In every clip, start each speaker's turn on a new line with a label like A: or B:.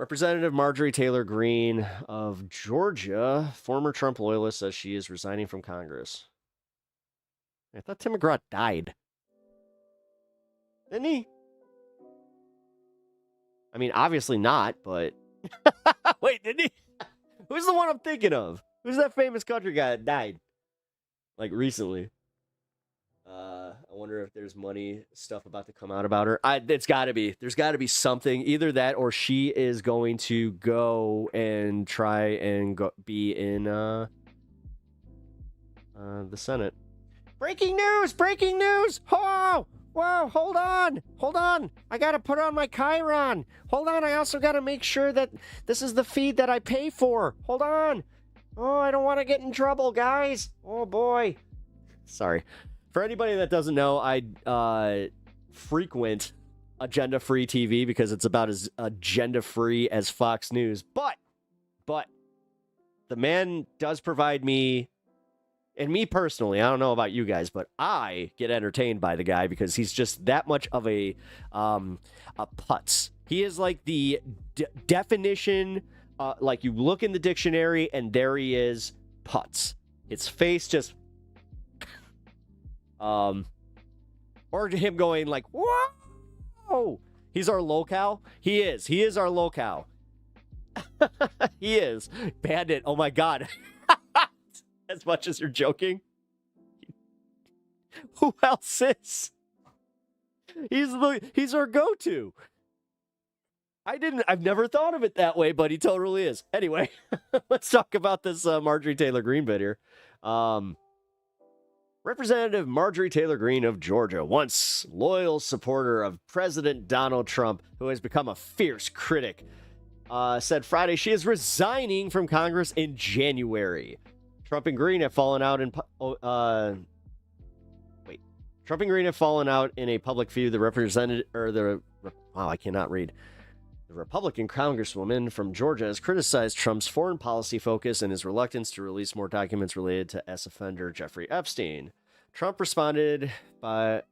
A: Representative Marjorie Taylor Greene of Georgia, former Trump loyalist, says she is resigning from Congress. I thought Tim McGraw died. Didn't he? I mean, obviously not, but... Wait, didn't he? Who's the one I'm thinking of? Who's that famous country guy that died? Like, recently. I wonder if there's money stuff about to come out about her. It's got to be. There's got to be something. Either that or she is going to go and try and be in the Senate. Breaking news! Breaking news! Oh! Whoa, hold on. Hold on. I got to put on my Chiron. Hold on. I also got to make sure that this is the feed that I pay for. Hold on. Oh, I don't want to get in trouble, guys. Oh, boy. Sorry. For anybody that doesn't know, I frequent agenda-free TV because it's about as agenda-free as Fox News. But the man does provide me, and me personally, I don't know about you guys, but I get entertained by the guy because he's just that much of a putz. He is like the definition, like you look in the dictionary and there he is, putz. His face just... or him going like, whoa, he's our locale. He is our locale. He is. Bandit. Oh my God. As much as you're joking. Who else is? He's our go-to. I've never thought of it that way, but he totally is. Anyway, let's talk about this Marjorie Taylor Greene bit here. Representative Marjorie Taylor Greene of Georgia, once loyal supporter of President Donald Trump, who has become a fierce critic, said Friday she is resigning from Congress in January. Trump and Greene have fallen out in a public feud. I cannot read. The Republican congresswoman from Georgia has criticized Trump's foreign policy focus and his reluctance to release more documents related to ex-offender Jeffrey Epstein. Trump responded by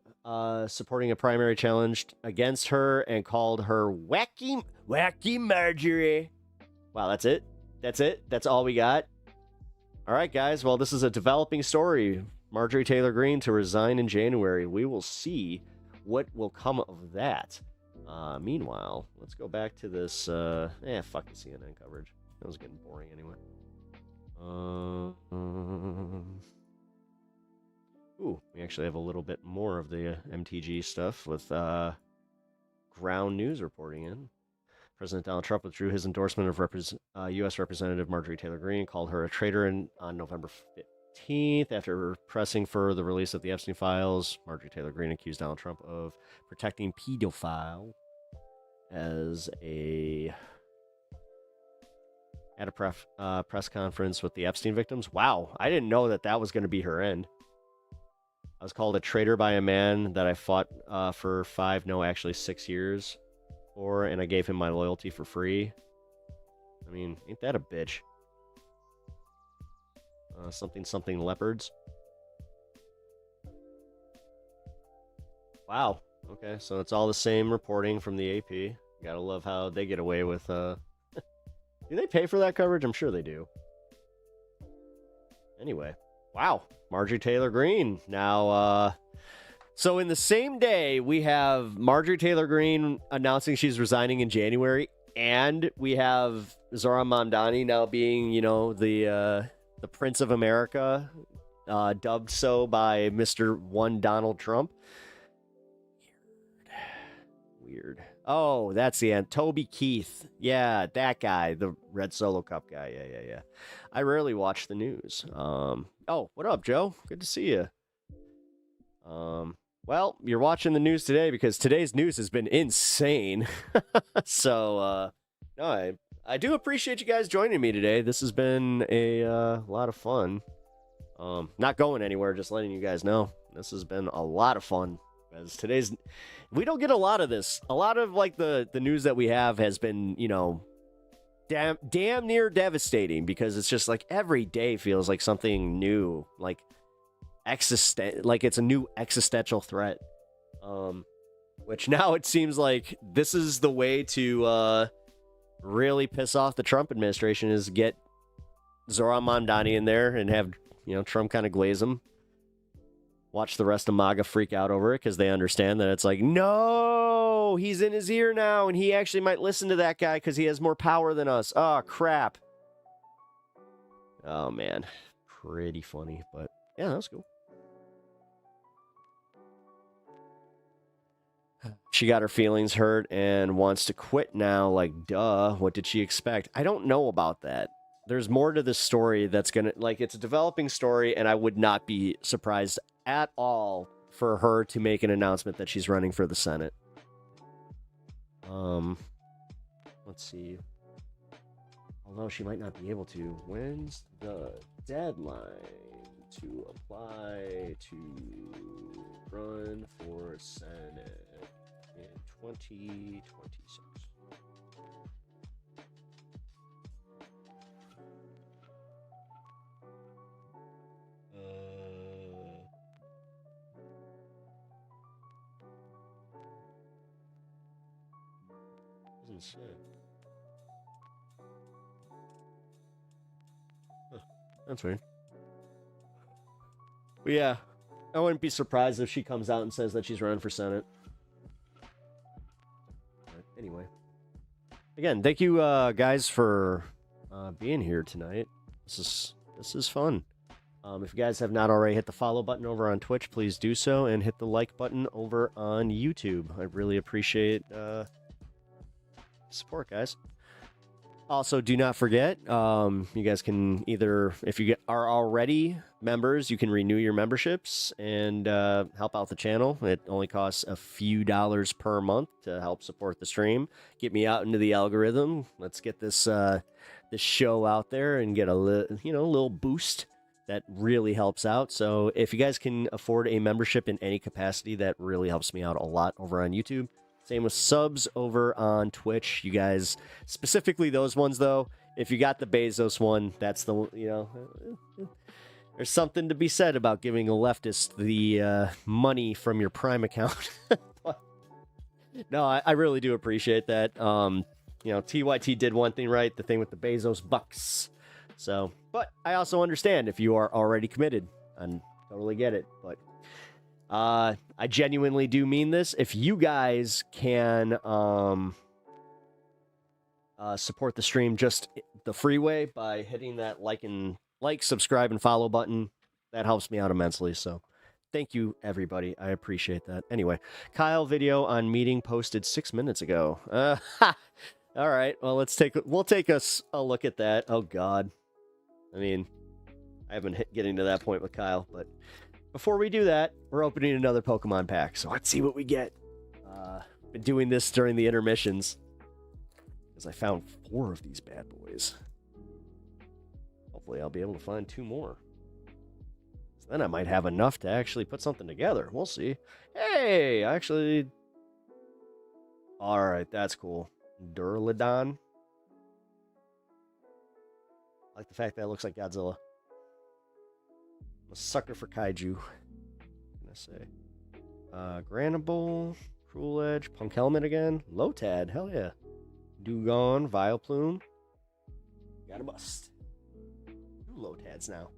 A: supporting a primary challenge against her and called her wacky Marjorie. Wow, that's it? That's all we got? All right, guys. Well, this is a developing story. Marjorie Taylor Greene to resign in January. We will see what will come of that. Meanwhile, let's go back to this, fuck the CNN coverage. That was getting boring anyway. We actually have a little bit more of the MTG stuff with ground news reporting in. President Donald Trump withdrew his endorsement of U.S. Representative Marjorie Taylor Greene, called her a traitor on November 15th after pressing for the release of the Epstein files. Marjorie Taylor Greene accused Donald Trump of protecting pedophile at a press conference with the Epstein victims. Wow, I didn't know that was going to be her end. I was called a traitor by a man that I fought for 6 years for, and I gave him my loyalty for free. I mean, ain't that a bitch? Something leopards. Wow. Okay, so it's all the same reporting from the AP. Gotta love how they get away with... Do they pay for that coverage? I'm sure they do. Anyway. Wow. Marjorie Taylor Greene. Now, so in the same day, we have Marjorie Taylor Greene announcing she's resigning in January, and we have Zohran Mamdani now being, the Prince of America, dubbed so by Mr. One Donald Trump. Weird. Oh, that's the end. Toby Keith. Yeah, that guy, the Red Solo Cup guy. Yeah. I rarely watch the news. Oh, what up, Joe? Good to see you. Well, you're watching the news today because today's news has been insane. So, no, I do appreciate you guys joining me today. This has been a lot of fun. Not going anywhere, just letting you guys know. This has been a lot of fun. Because we don't get a lot of this. A lot of the news that we have has been, damn near devastating, because it's just like every day feels like something new, like it's a new existential threat. Which now it seems like this is the way to really piss off the Trump administration is get Zoran Mamdani in there and have, Trump kind of glaze him. Watch the rest of MAGA freak out over it because they understand that it's like, no, he's in his ear now and he actually might listen to that guy because he has more power than us. Oh, crap. Oh, man. Pretty funny, but yeah, that was cool. She got her feelings hurt and wants to quit now. Like, duh, what did she expect? I don't know about that. There's more to this story that's going to, it's a developing story, and I would not be surprised at all for her to make an announcement that she's running for the Senate. Let's see. Although she might not be able to. When's the deadline to apply to run for Senate in 2026? Doesn't say. That's weird. But yeah, I wouldn't be surprised if she comes out and says that she's running for Senate. But anyway. Again, thank you guys for being here tonight. This is fun. If you guys have not already hit the follow button over on Twitch, please do so, and hit the like button over on YouTube. I really appreciate support, guys. Also, do not forget, you guys can either, if you are already members, you can renew your memberships and help out the channel. It only costs a few dollars per month to help support the stream. Get me out into the algorithm. Let's get this this show out there and get a little boost. That really helps out. So if you guys can afford a membership in any capacity, that really helps me out a lot over on YouTube. Same with subs over on Twitch. You guys, specifically those ones, though, if you got the Bezos one, that's the, there's something to be said about giving a leftist the money from your Prime account. No, I really do appreciate that. TYT did one thing right, the thing with the Bezos bucks. So, but I also understand if you are already committed. I totally get it, but I genuinely do mean this. If you guys can support the stream just the free way by hitting that like, subscribe, and follow button, that helps me out immensely. So thank you, everybody. I appreciate that. Anyway, Kyle video on meeting posted 6 minutes ago. All right. Well, we'll take a look at that. Oh, God. I mean, I haven't getting to that point with Kyle, but before we do that, we're opening another Pokemon pack, so let's see what we get. Been doing this during the intermissions, because I found 4 of these bad boys. Hopefully I'll be able to find 2 more. So then I might have enough to actually put something together. We'll see. Hey, actually... Alright, that's cool. Duraludon. I like the fact that it looks like Godzilla. I'm a sucker for kaiju. What can I say? Granable, Cruel Edge, Punk Helmet again, Lotad, hell yeah. Dugong, Vileplume. Got a bust. 2 Lotads now.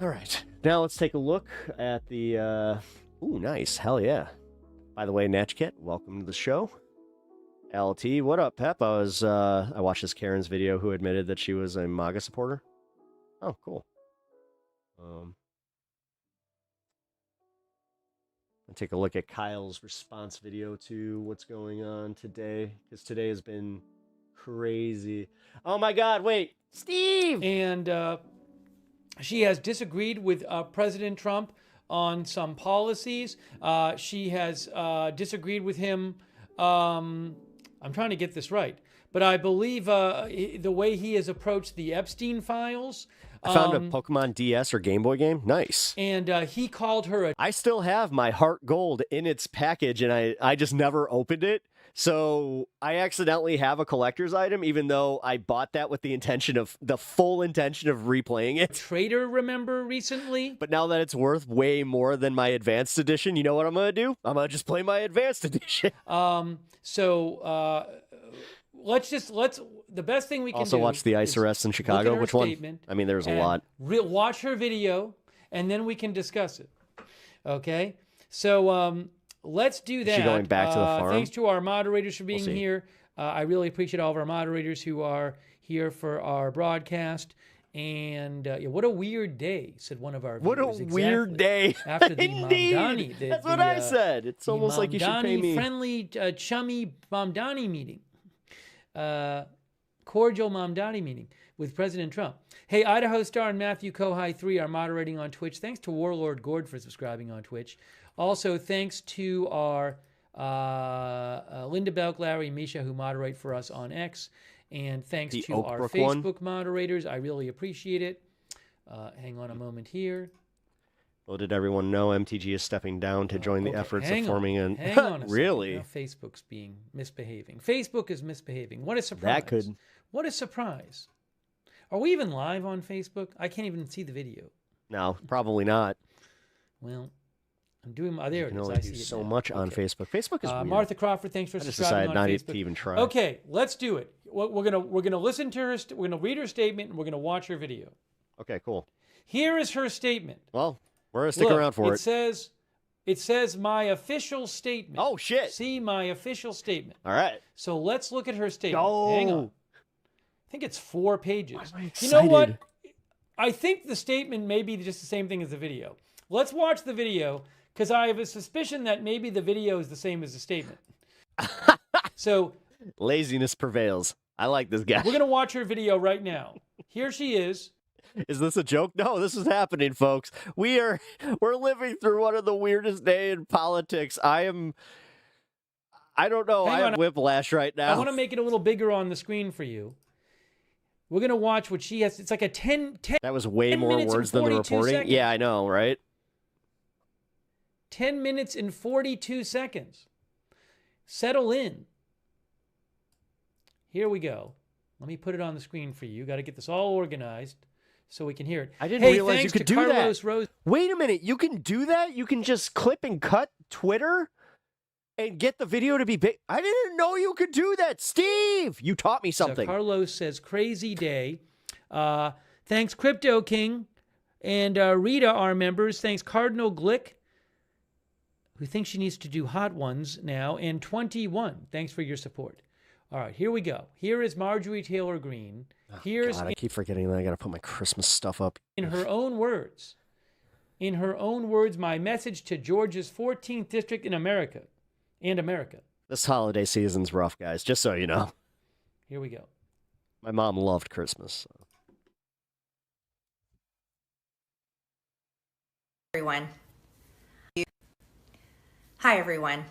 A: Alright, now let's take a look at the, ooh, nice, hell yeah. By the way, Natchkit, welcome to the show. LT, what up, Pep? I watched this Karen's video who admitted that she was a MAGA supporter. Oh, cool. I'll take a look at Kyle's response video to what's going on today, because today has been crazy. Oh my God, wait, Steve!
B: And she has disagreed with President Trump on some policies. She has disagreed with him. I'm trying to get this right, but I believe the way he has approached the Epstein files.
A: I found a Pokemon DS or Game Boy game. Nice.
B: And he called her
A: I still have my Heart Gold in its package, and I just never opened it. So I accidentally have a collector's item, even though I bought that with the full intention of replaying it.
B: Traitor, remember, recently?
A: But now that it's worth way more than my advanced edition, you know what I'm going to do? I'm going to just play my advanced edition.
B: So the best thing we can
A: Also
B: do.
A: watch the ICE
B: is
A: arrests in
B: look at
A: Chicago.
B: her
A: Which one?
B: statement
A: I mean, there's a
B: and
A: lot.
B: Watch her video, and then we can discuss it. Okay? So let's do that.
A: Is she going back to the farm?
B: Thanks to our moderators for being
A: see.
B: here. I really appreciate all of our moderators who are here for our broadcast. And yeah, what a weird day, said one of our
A: What a
B: viewers.
A: weird day.
B: After the
A: Indeed.
B: Mamdani.
A: That's what I said. It's almost like you should pay me.
B: Friendly, chummy Mamdani meeting. Cordial Mamdani meeting with President Trump. Hey, Idaho Star and Matthew Kohai 3 are moderating on Twitch. Thanks to Warlord Gord for subscribing on Twitch. Also, thanks to our Linda Belk, Larry, and Misha who moderate for us on X. And thanks
A: The
B: to
A: Oak
B: our
A: Brook
B: Facebook moderators. I really appreciate it. Hang on a moment here.
A: Well, did everyone know MTG is stepping down to join the efforts of forming an...
B: Hang on a
A: Really?
B: second. Now Facebook's misbehaving. Facebook is misbehaving. What a surprise.
A: That could...
B: What a surprise. Are we even live on Facebook? I can't even see the video.
A: No, probably not.
B: Well, I'm doing my... There
A: You
B: it
A: can
B: is.
A: only
B: I
A: do
B: see it
A: so
B: now.
A: much on
B: Okay.
A: Facebook. Facebook is weird.
B: Martha Crawford, thanks for
A: I just
B: subscribing
A: decided
B: on
A: not
B: Facebook.
A: to even try.
B: Okay, let's do it. We're gonna listen to her. We're gonna read her statement, and we're gonna watch her video.
A: Okay, cool.
B: Here is her statement.
A: Well, we're going to stick
B: Look,
A: around for it.
B: It says my official statement.
A: Oh, shit.
B: See my official statement.
A: All right.
B: So let's look at her statement.
A: Go.
B: Hang on. I think it's 4 pages.
A: Why am I
B: You know what?
A: excited?
B: I think the statement may be just the same thing as the video. Let's watch the video because I have a suspicion that maybe the video is the same as the statement. So
A: Laziness prevails. I like this guy.
B: we're going to watch her video right now. Here she is.
A: Is this a joke? No, this is happening, folks. We're living through one of the weirdest days in politics. I don't know.
B: Hang
A: I
B: on.
A: have whiplash right now.
B: I want to make it a little bigger on the screen for you. We're going to watch what she has. It's like a 10
A: That was way
B: 10
A: more
B: minutes and
A: words than the
B: 42
A: reporting.
B: seconds.
A: Yeah, I know, right?
B: 10 minutes and 42 seconds. Settle in. Here we go. Let me put it on the screen for you. Got to get this all organized so we can hear it.
A: I didn't
B: Hey,
A: realize you
B: thanks
A: could
B: to
A: do that.
B: Carlos Rose.
A: Wait a minute. You can do that? You can just clip and cut Twitter and get the video to be big? I didn't know you could do that. Steve, you taught me something.
B: So Carlos says, crazy day. Thanks, Crypto King. And Rita, our members. Thanks, Cardinal Glick, who thinks she needs to do hot ones now. And 21. Thanks for your support. All right, here we go. Here is Marjorie Taylor Greene. Here's
A: God, I keep forgetting that I got to put my Christmas stuff up.
B: in her own words. In her own words, my message to Georgia's 14th district in America. And America.
A: This holiday season's rough, guys, just so you know.
B: Here we go.
A: My mom loved Christmas. So.
C: Everyone. Hi, everyone.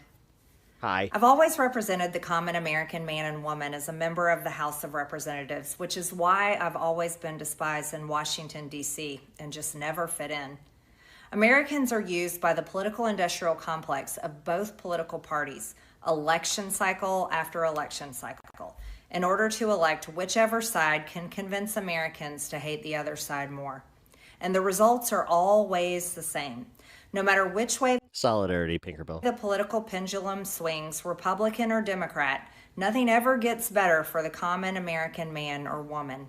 A: Hi.
C: I've always represented the common American man and woman as a member of the House of Representatives, which is why I've always been despised in Washington, D.C., and just never fit in. Americans are used by the political industrial complex of both political parties, election cycle after election cycle, in order to elect whichever side can convince Americans to hate the other side more. And the results are always the same. No matter which way
A: Solidarity, Pinkerbell.
C: the political pendulum swings, Republican or Democrat, nothing ever gets better for the common American man or woman.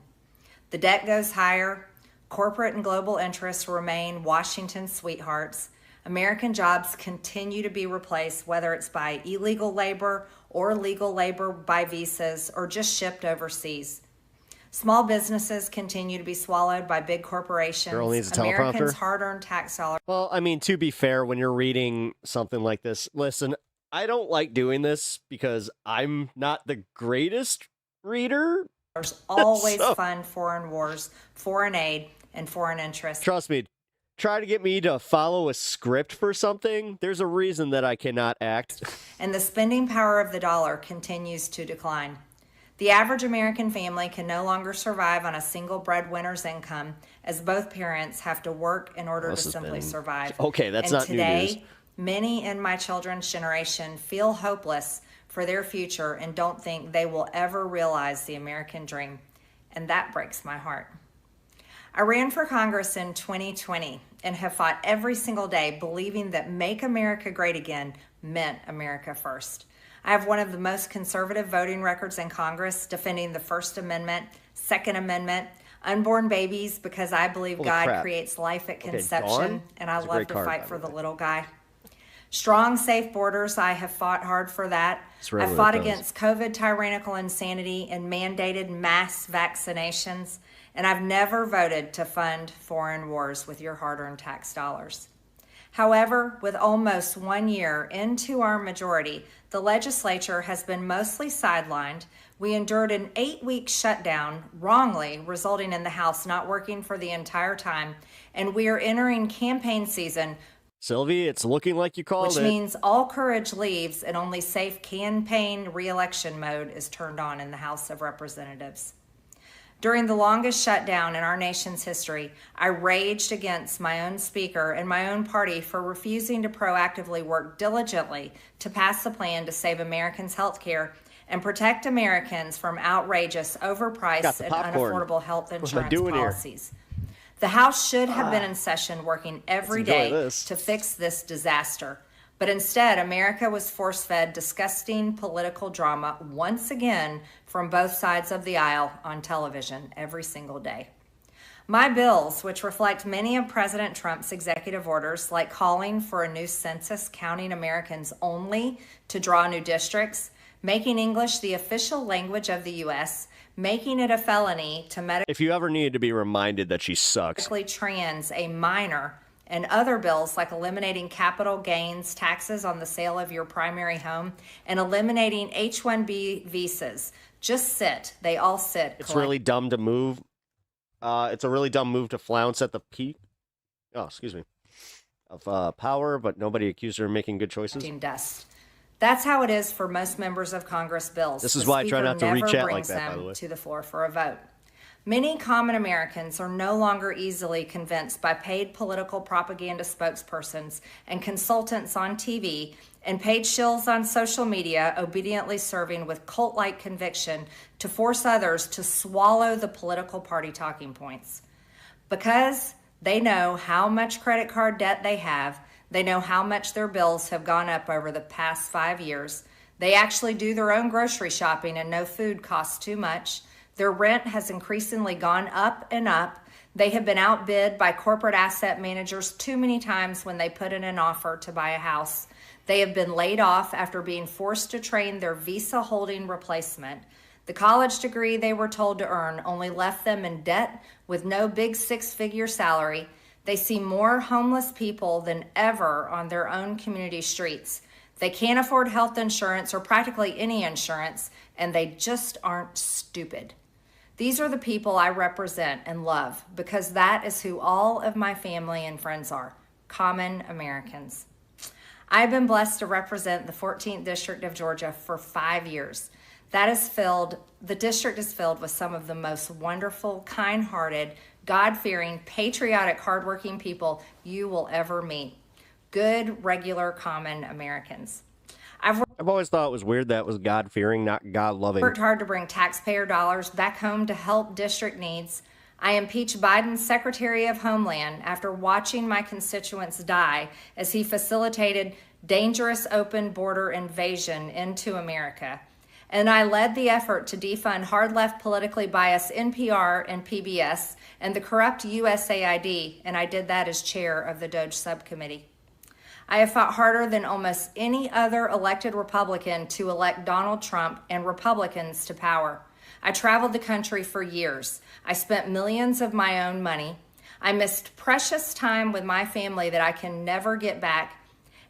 C: The debt goes higher, corporate and global interests remain Washington's sweethearts, American jobs continue to be replaced, whether it's by illegal labor or legal labor by visas or just shipped overseas. Small businesses continue to be swallowed by big corporations.
A: Girl needs a
C: Americans'
A: teleprompter.
C: hard-earned tax dollars
A: Well, I mean, to be fair, when you're reading something like this, listen, I don't like doing this because I'm not the greatest reader.
C: always
A: So-
C: fund foreign wars, foreign aid, and foreign interests.
A: Trust me, try to get me to follow a script for something. There's a reason that I cannot act.
C: And the spending power of the dollar continues to decline. The average American family can no longer survive on a single breadwinner's income, as both parents have to work in order
A: This
C: to
A: has
C: simply
A: been-
C: survive.
A: Okay, that's
C: and
A: not new
C: today,
A: news.
C: many in my children's generation feel hopeless for their future and don't think they will ever realize the American dream. And that breaks my heart. I ran for Congress in 2020 and have fought every single day believing that Make America Great Again meant America first. I have one of the most conservative voting records in Congress, defending the First Amendment, Second Amendment, unborn babies, because I believe
A: Holy
C: God
A: crap.
C: creates life at
A: Okay,
C: conception,
A: Dawn
C: and I
A: is a
C: love
A: great
C: to
A: card, by
C: fight
A: the
C: for the
A: way.
C: little guy. Strong, safe borders, I have fought hard for that.
A: It's
C: I
A: rarely
C: fought
A: it does.
C: against COVID tyrannical insanity and mandated mass vaccinations, and I've never voted to fund foreign wars with your hard-earned tax dollars. However, with almost 1 year into our majority, the legislature has been mostly sidelined. We endured an 8-week shutdown, wrongly, resulting in the House not working for the entire time, and we are entering campaign season,
A: Sylvie, it's looking like you called
C: which
A: it.
C: means all courage leaves and only safe campaign re-election mode is turned on in the House of Representatives. During the longest shutdown in our nation's history, I raged against my own speaker and my own party for refusing to proactively work diligently to pass a plan to save Americans' health care and protect Americans from outrageous, overpriced, and unaffordable health insurance policies. The House should have been in session working every day to fix this disaster. But instead, America was force-fed disgusting political drama once again from both sides of the aisle on television every single day. My bills, which reflect many of President Trump's executive orders, like calling for a new census counting Americans only to draw new districts, making English the official language of the U.S., making it a felony to
A: If you ever needed to be reminded that she sucks.
C: medically trans a minor, and other bills like eliminating capital gains taxes on the sale of your primary home and eliminating H-1B visas. Just sit. They all sit.
A: It's really dumb to move. It's a really dumb move to flounce at the peak. Oh, excuse me. Of power, but nobody accused her of making good choices.
C: Dust. That's how it is for most members of Congress bills.
A: This is why I try not to reach out like that, by the way.
C: To the floor for a vote. Many common Americans are no longer easily convinced by paid political propaganda spokespersons and consultants on TV and paid shills on social media, obediently serving with cult-like conviction to force others to swallow the political party talking points. Because they know how much credit card debt they have, they know how much their bills have gone up over the past 5 years. They actually do their own grocery shopping and know food costs too much. Their rent has increasingly gone up and up. They have been outbid by corporate asset managers too many times when they put in an offer to buy a house. They have been laid off after being forced to train their visa holding replacement. The college degree they were told to earn only left them in debt with no big 6-figure salary. They see more homeless people than ever on their own community streets. They can't afford health insurance or practically any insurance, and they just aren't stupid. These are the people I represent and love because that is who all of my family and friends are, common Americans. I've been blessed to represent the 14th District of Georgia for 5 years. The district is filled with some of the most wonderful, kind-hearted, God-fearing, patriotic, hardworking people you will ever meet. Good, regular, common Americans. I've
A: always thought it was weird that was God-fearing, not God-loving.
C: Worked hard to bring taxpayer dollars back home to help district needs. I impeached Biden's Secretary of Homeland after watching my constituents die as he facilitated dangerous open border invasion into America. And I led the effort to defund hard-left politically biased NPR and PBS and the corrupt USAID, and I did that as chair of the DOJ subcommittee. I have fought harder than almost any other elected Republican to elect Donald Trump and Republicans to power. I traveled the country for years. I spent millions of my own money. I missed precious time with my family that I can never get back.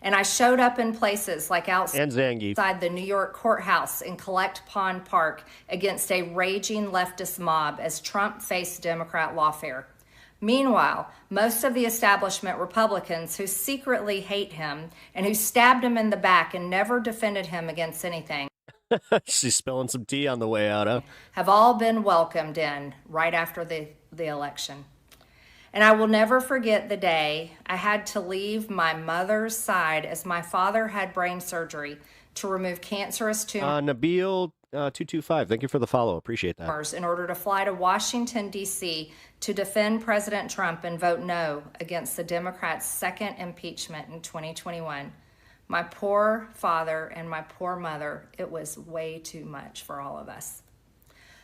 C: And I showed up in places like outside the New York courthouse in Collect Pond Park against a raging leftist mob as Trump faced Democrat lawfare. Meanwhile, most of the establishment Republicans who secretly hate him and who stabbed him in the back and never defended him against anything
A: She's spilling some tea on the way out, huh?
C: have all been welcomed in right after the election. And I will never forget the day I had to leave my mother's side as my father had brain surgery to remove cancerous tumors.
A: Nabil 225, thank you for the follow. Appreciate that.
C: In order to fly to Washington, D.C. to defend President Trump and vote no against the Democrats' second impeachment in 2021. my poor father and my poor mother, it was way too much for all of us.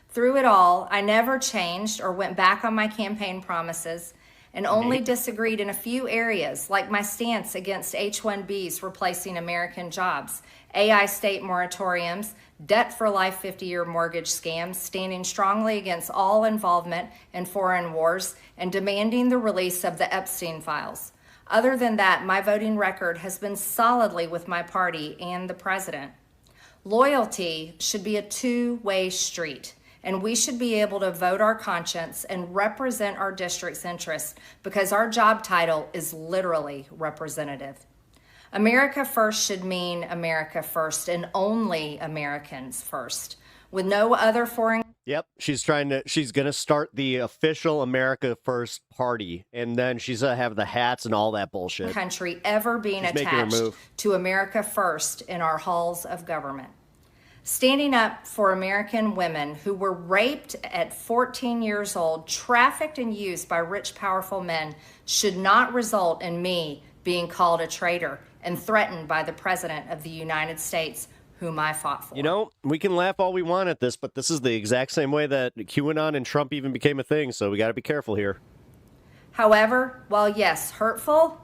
C: Through it all, I never changed or went back on my campaign promises and only disagreed in a few areas, like my stance against H-1Bs replacing American jobs, AI state moratoriums, debt for life 50-year mortgage scams, standing strongly against all involvement in foreign wars, and demanding the release of the Epstein files. Other than that, my voting record has been solidly with my party and the president. Loyalty should be a two-way street, and we should be able to vote our conscience and represent our district's interests because our job title is literally representative. America first should mean America first and only Americans first, with no other foreign.
A: Yep, she's gonna start the official America First party, and then she's gonna have the hats and all that bullshit.
C: Country ever being attached to America first in our halls of government. Standing up for American women who were raped at 14 years old, trafficked and used by rich, powerful men should not result in me being called a traitor and threatened by the President of the United States, whom I fought for.
A: You know, we can laugh all we want at this, but this is the exact same way that QAnon and Trump even became a thing, so we got to be careful here.
C: However, while yes, hurtful,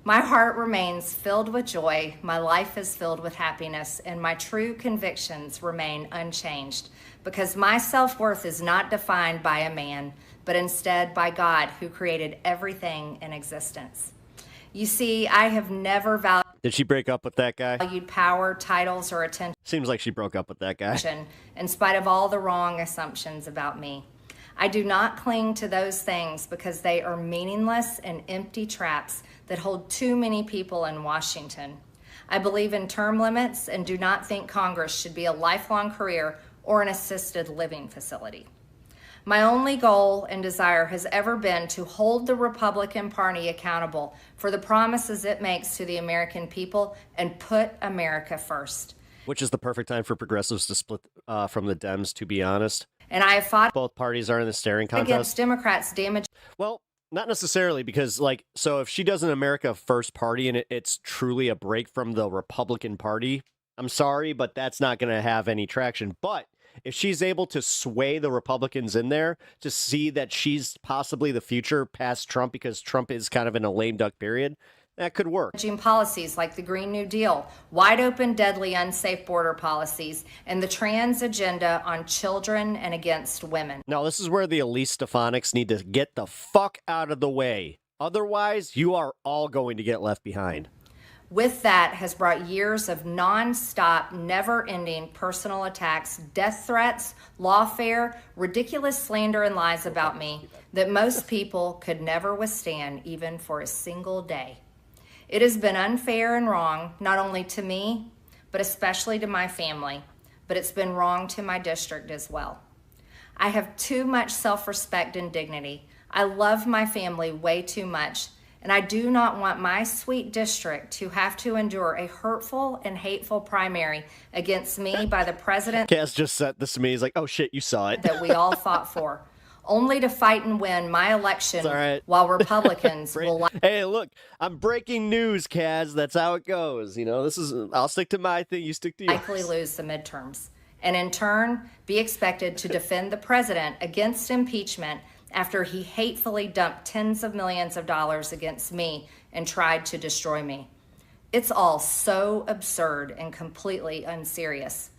C: my heart remains filled with joy, my life is filled with happiness, and my true convictions remain unchanged because my self-worth is not defined by a man, but instead by God who created everything in existence. You see, I have never valued.
A: Did she break up with that guy?
C: Valued power, titles, or attention.
A: Seems like she broke up with that guy.
C: In spite of all the wrong assumptions about me. I do not cling to those things because they are meaningless and empty traps that hold too many people in Washington. I believe in term limits and do not think Congress should be a lifelong career or an assisted living facility. My only goal and desire has ever been to hold the Republican Party accountable for the promises it makes to the American people and put America first.
A: Which is the perfect time for progressives to split from the Dems, to be honest.
C: And I have fought
A: both parties are in the staring contest
C: against Democrats' damage.
A: Well, not necessarily, because so if she does an America First party and it's truly a break from the Republican Party, I'm sorry, but that's not going to have any traction. But if she's able to sway the Republicans in there to see that she's possibly the future past Trump because Trump is kind of in a lame duck period, that could work.
C: Policies like the Green New Deal, wide open, deadly, unsafe border policies, and the trans agenda on children and against women.
A: Now, this is where the Elise Stefanik's need to get the fuck out of the way. Otherwise, you are all going to get left behind.
C: With that has brought years of non-stop, never-ending personal attacks, death threats, lawfare, ridiculous slander and lies about me that most people could never withstand even for a single day. It has been unfair and wrong, not only to me, but especially to my family, but it's been wrong to my district as well. I have too much self-respect and dignity. I love my family way too much, and I do not want my sweet district to have to endure a hurtful and hateful primary against me by the president.
A: Cass just said this to me. He's like, oh shit, you saw it.
C: That we all fought for, only to fight and win my election while Republicans will.
A: Hey, look, I'm breaking news, Kaz. That's how it goes. You know, I'll stick to my thing, you stick to yours.
C: Likely lose the midterms, and in turn be expected to defend the president against impeachment after he hatefully dumped tens of millions of dollars against me and tried to destroy me. It's all so absurd and completely unserious.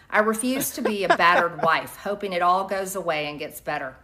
C: I refuse to be a battered wife, hoping it all goes away and gets better.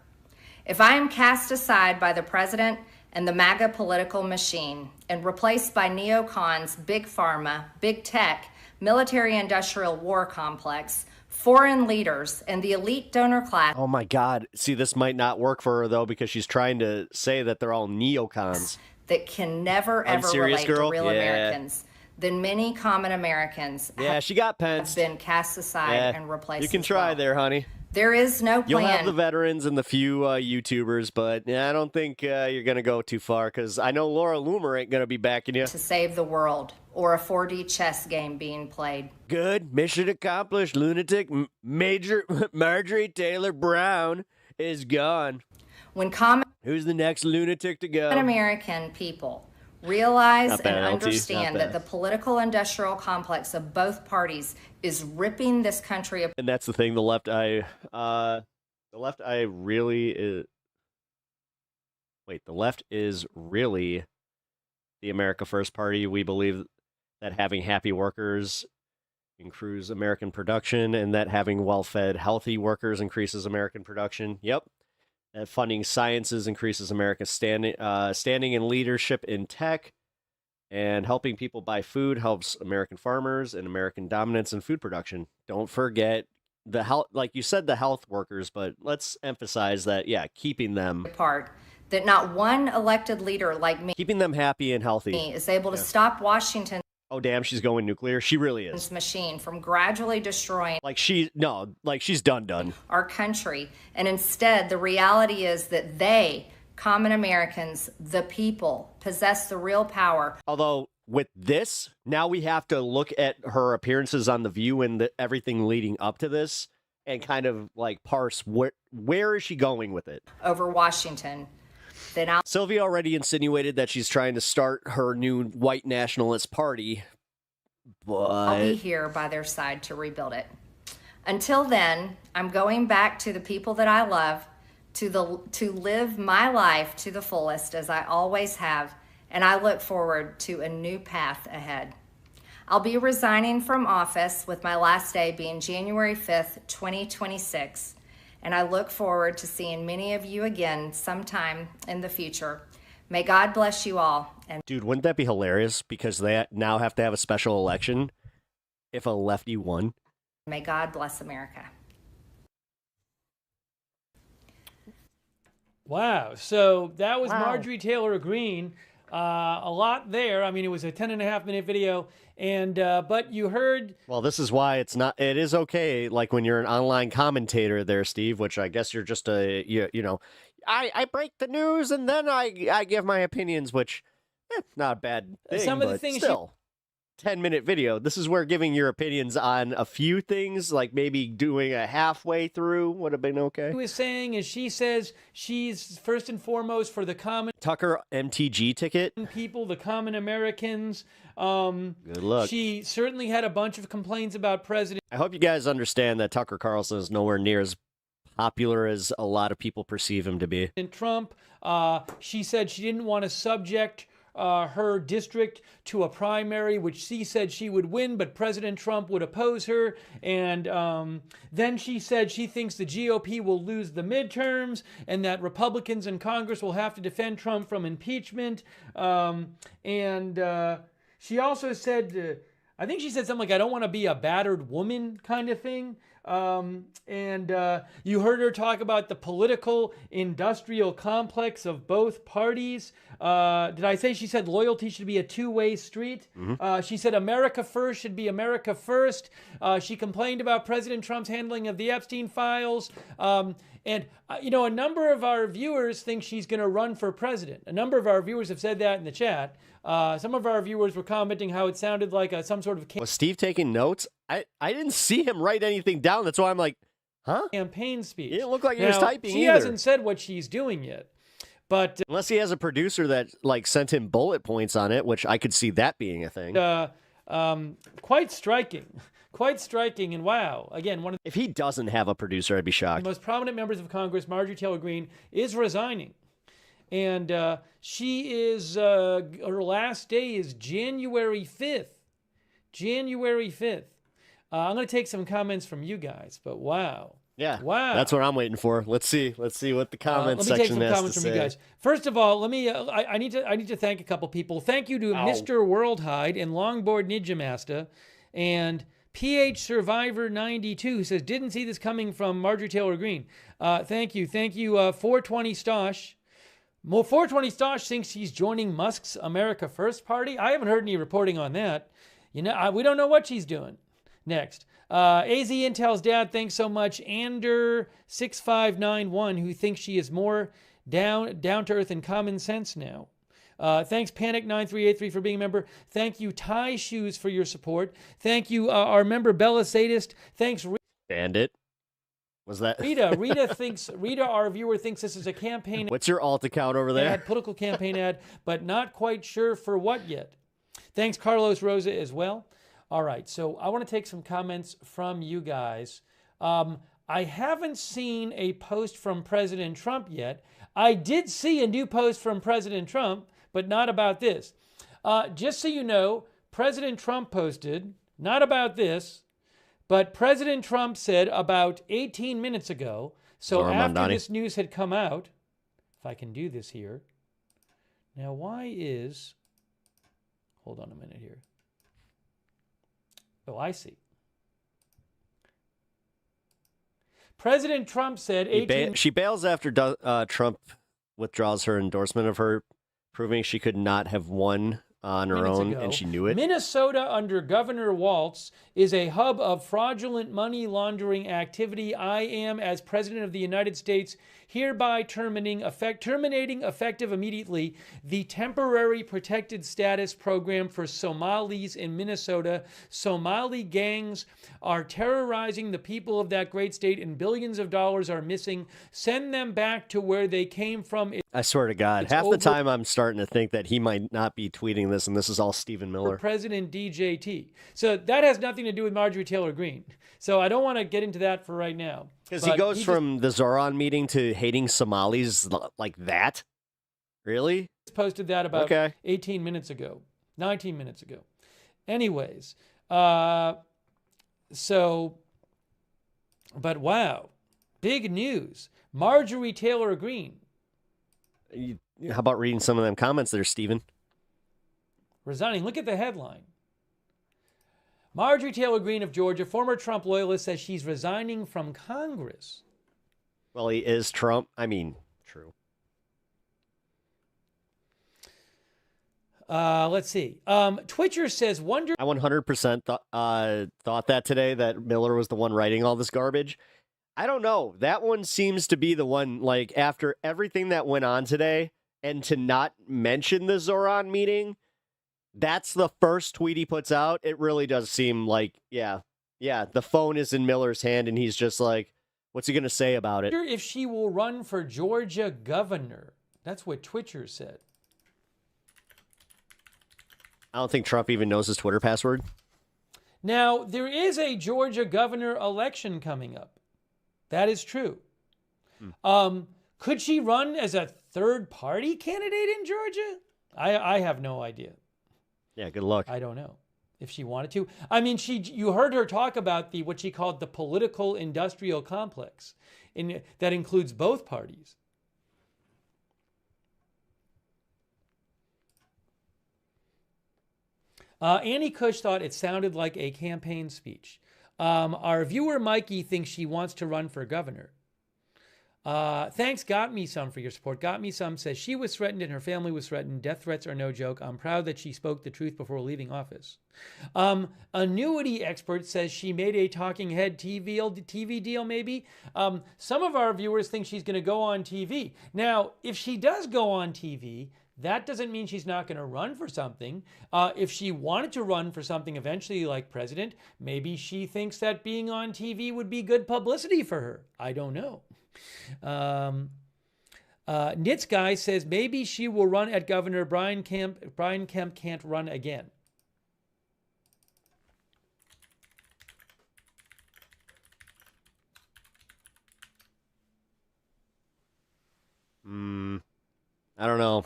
C: If I am cast aside by the president and the MAGA political machine and replaced by neocons, big pharma, big tech, military-industrial war complex, foreign leaders, and the elite donor class.
A: Oh my God. See, this might not work for her, though, because she's trying to say that they're all neocons.
C: That can never, ever relate to real Americans. Then many common Americans
A: she got Pence.
C: Have been cast aside and replaced.
A: You can try there, honey.
C: There is no plan.
A: You'll have the veterans and the few YouTubers, but I don't think you're going to go too far because I know Laura Loomer ain't going to be backing you.
C: To save the world or a 4D chess game being played.
A: Good. Mission accomplished. Lunatic Major Marjorie Taylor Brown is gone.
C: When common
A: Who's the next lunatic to go?
C: American people realize
A: Not bad,
C: and
A: LT.
C: understand
A: Not
C: that
A: bad.
C: the political industrial complex of both parties is ripping this country apart.
A: And that's the thing. The left eye really is. Wait, the left is really the America First Party. We believe that having happy workers improves American production, and that having well-fed, healthy workers increases American production. Yep. That funding sciences increases America's standing and leadership in tech, and helping people buy food helps American farmers and American dominance in food production. Don't forget the health, like you said, the health workers, but let's emphasize that, yeah, keeping them
C: That not one elected leader like me
A: keeping them happy and healthy
C: is able to stop Washington's
A: Oh, damn, she's going nuclear. She really is.
C: machine from gradually destroying
A: she's done.
C: our country. And instead, the reality is that they, common Americans, the people, possess the real power.
A: Although with this, now we have to look at her appearances on The View and everything leading up to this and kind of like parse where is she going with it.
C: Over Washington. Then
A: Sylvia already insinuated that she's trying to start her new white nationalist party, but
C: I'll be here by their side to rebuild it. Until then, I'm going back to the people that I love, to live my life to the fullest as I always have, and I look forward to a new path ahead. I'll be resigning from office with my last day being January 5th, 2026. And I look forward to seeing many of you again sometime in the future. May God bless you all. And
A: dude, wouldn't that be hilarious? Because they now have to have a special election if a lefty won.
C: may God bless America.
B: Wow. So that was
A: Wow.
B: Marjorie Taylor Greene. A lot there. I mean, it was a 10.5-minute video. And but you heard.
A: Well, this is why it is okay. Like when you're an online commentator there, Steve, which I guess you're just I break the news and then I give my opinions, which not a bad thing.
B: Some of the
A: but
B: things
A: still. 10-minute video. This is where giving your opinions on a few things, like maybe doing a halfway through, would have been okay.
B: she was saying is she says she's first and foremost for the common
A: Tucker MTG ticket.
B: people, the common Americans.
A: Good luck.
B: She certainly had a bunch of complaints about President
A: I hope you guys understand that Tucker Carlson is nowhere near as popular as a lot of people perceive him to be.
B: Trump. She said she didn't want to subject her district to a primary, which she said she would win, but President Trump would oppose her. And then she said she thinks the GOP will lose the midterms and that Republicans in Congress will have to defend Trump from impeachment. She also said, I think she said something like, I don't want to be a battered woman kind of thing. You heard her talk about the political industrial complex of both parties. Did I say she said loyalty should be a two-way street? She said America first should be America first. She complained about President Trump's handling of the Epstein files. A number of our viewers think she's going to run for president. A number of our viewers have said that in the chat. Some of our viewers were commenting how it sounded like some sort of
A: Was Steve taking notes? I didn't see him write anything down. That's why I'm like, huh?
B: campaign speech.
A: He didn't look like he was typing
B: She
A: either.
B: hasn't said what she's doing yet. But
A: Unless he has a producer that like sent him bullet points on it, which I could see that being a thing.
B: quite striking. Quite striking. And wow, again, one of
A: If he doesn't have a producer, I'd be
B: the
A: shocked.
B: most prominent members of Congress, Marjorie Taylor Greene, is resigning. And she is, her last day is January 5th. January 5th. I'm going to take some comments from you guys, but wow.
A: Yeah.
B: Wow.
A: That's what I'm waiting for. Let's see what the comments
B: Let me take
A: section
B: some
A: has
B: comments
A: to
B: from you
A: say.
B: guys. First of all, let me. I need to thank a couple people. Thank you to Mr. Worldhide and Longboard Ninjamasta, and PH Survivor 92 who says didn't see this coming from Marjorie Taylor Greene. Thank you. 420 Stosh. 420 Stosh thinks he's joining Musk's America First party. I haven't heard any reporting on that. We don't know what she's doing. Next. AZ Intel's dad, thanks so much. Ander6591, who thinks she is more down to earth and common sense now. Thanks, Panic9383, for being a member. Thank you, Tie Shoes, for your support. Thank you, our member Bella Sadist. Thanks,
A: Bandit. Was that
B: Rita, our viewer, thinks this is a campaign
A: What's your alt account over there?
B: ad, political campaign ad, but not quite sure for what yet. Thanks, Carlos Rosa, as well. All right, so I want to take some comments from you guys. I haven't seen a post from President Trump yet. I did see a new post from President Trump, but not about this. Just so you know, President Trump posted, not about this, but President Trump said about 18 minutes ago, so after this news had come out, if I can do this here. Now, hold on a minute here. Oh, I see. President Trump said
A: She bails after Trump withdraws her endorsement of her, proving she could not have won on her own, and she knew it.
B: Minnesota under Governor Walz is a hub of fraudulent money laundering activity. I am, as President of the United States, hereby terminating effective immediately the temporary protected status program for Somalis in Minnesota. Somali gangs are terrorizing the people of that great state, and billions of dollars are missing. Send them back to where they came from.
A: I swear to God, half the time I'm starting to think that he might not be tweeting this, and this is all Stephen Miller.
B: President DJT. So that has nothing to do with Marjorie Taylor Greene. So I don't want to get into that for right now.
A: Because he goes from the Zoran meeting to hating Somalis like that? Really?
B: Posted that about 18 minutes ago, 19 minutes ago. Anyways, but wow, big news. Marjorie Taylor Greene.
A: How about reading some of them comments there, Stephen?
B: Resigning. Look at the headline. Marjorie Taylor Greene of Georgia, former Trump loyalist, says she's resigning from Congress.
A: Well, he is Trump. I mean, true.
B: Let's see. Twitcher says, wonder...
A: I 100% thought that today, that Miller was the one writing all this garbage. I don't know. That one seems to be the one, like, after everything that went on today, and to not mention the Zoran meeting, that's the first tweet he puts out. It really does seem like, yeah, the phone is in Miller's hand, and he's just like, what's he going to say about it?
B: If she will run for Georgia governor. That's what Twitcher said.
A: I don't think Trump even knows his Twitter password.
B: Now, there is a Georgia governor election coming up. That is true. Could she run as a third-party candidate in Georgia? I have no idea.
A: Yeah, good luck.
B: I don't know if she wanted to. I mean, you heard her talk about what she called the political industrial complex, that includes both parties. Annie Cush thought it sounded like a campaign speech. Our viewer Mikey thinks she wants to run for governor. Thanks, Got Me Some, for your support. Got Me Some says she was threatened and her family was threatened. Death threats are no joke. I'm proud that she spoke the truth before leaving office. Annuity expert says she made a talking head TV deal, maybe. Some of our viewers think she's going to go on TV. Now, if she does go on TV, that doesn't mean she's not going to run for something. If she wanted to run for something eventually like president, maybe she thinks that being on TV would be good publicity for her. I don't know. Nitz Guy says maybe she will run at governor. Brian Kemp can't run again.
A: I don't know.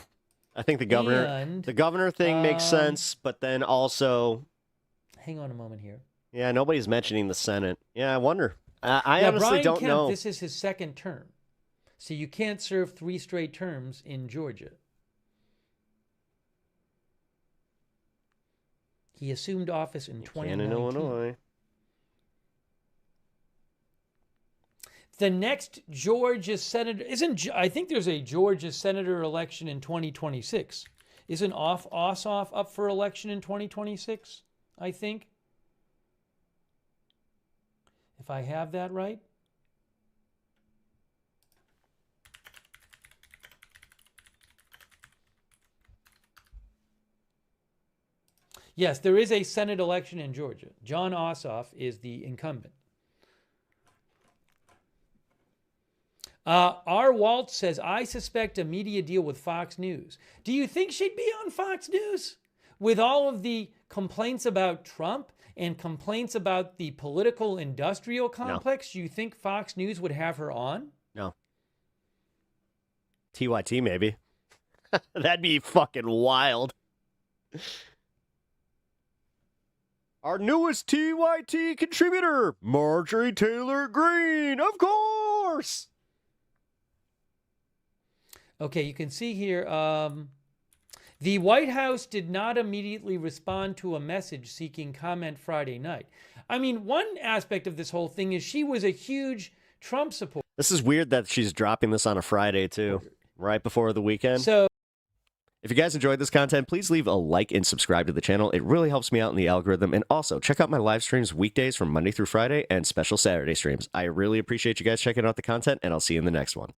A: I think the governor thing makes sense, but then also...
B: Hang on a moment here.
A: Yeah, nobody's mentioning the Senate. Yeah, I wonder. I honestly
B: Brian
A: don't
B: Kemp,
A: know.
B: This is his second term. So you can't serve 3 straight terms in Georgia. He assumed office in 2019.
A: In Illinois.
B: The next Georgia senator I think there's a Georgia senator election in 2026. Isn't Ossoff up for election in 2026? I think. If I have that right. Yes, there is a Senate election in Georgia. John Ossoff is the incumbent. R. Waltz says, I suspect a media deal with Fox News. Do you think she'd be on Fox News? With all of the complaints about Trump and complaints about the political industrial complex, do you think Fox News would have her on?
A: No. TYT, maybe. That'd be fucking wild. Our newest TYT contributor, Marjorie Taylor Greene, of course.
B: Okay, you can see here, the White House did not immediately respond to a message seeking comment Friday night. I mean, one aspect of this whole thing is she was a huge Trump supporter.
A: This is weird that she's dropping this on a Friday, too, right before the weekend.
B: So,
A: if you guys enjoyed this content, please leave a like and subscribe to the channel. It really helps me out in the algorithm. And also, check out my live streams weekdays from Monday through Friday and special Saturday streams. I really appreciate you guys checking out the content, and I'll see you in the next one.